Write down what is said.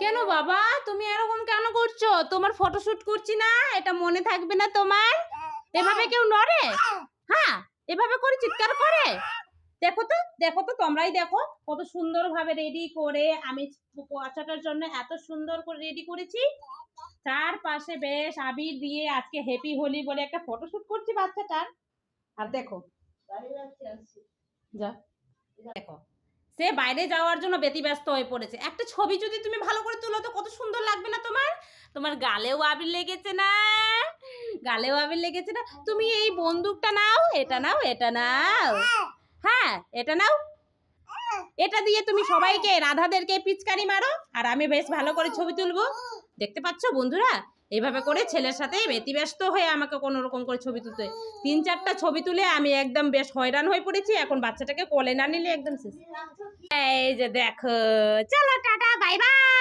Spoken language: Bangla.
কেন বাবা তুমি এরকম কেন করছো? তোমার ফটোশুট করছি না, এটা মনে থাকবে না তোমার? এভাবে কেউ নড়ে? হ্যাঁ, এভাবে করে চিৎকার করে। দেখো তো, দেখো তো, তোমরাই দেখো কত সুন্দর ভাবে রেডি করে আমি বাচ্চাটার জন্য এত সুন্দর করে রেডি করেছি। তার পাশে বেশ আবির দিয়ে আজকে হ্যাপি হোলি বলে একটা ফটোশুট করছি বাচ্চাটার। আর দেখো, যা দেখো, সে বাইরে যাওয়ার জন্য ব্যতিব্যস্ত হয়ে পড়েছে। একটা ছবি যদি তুমি ভালো করে তুলো তো কত সুন্দর লাগবে না তোমার? তোমার গালেও আবির লেগেছে না? গালেও আবির লেগেছে না? তুমি এই বন্দুকটা নাও, এটা নাও, এটা নাও। হ্যাঁ, এটা নাও। এটা দিয়ে তুমি সবাইকে রাধাদেরকে পিচকারি মারো আর আমি বেশ ভালো করে ছবি তুলবো। দেখতে পাচ্ছ বন্ধুরা, এইভাবে করে ছেলের সাথে ব্যতিব্যস্ত হয়ে আমাকে কোনো রকম করে ছবি তুলতে হয়। 3-4টা ছবি তুলে আমি একদম বেশ হয়রান হয়ে পড়েছি। এখন বাচ্চাটাকে কোলে না নিলে একদম শেষ। এই যে দেখো, চলো টাটা, বাই বাই।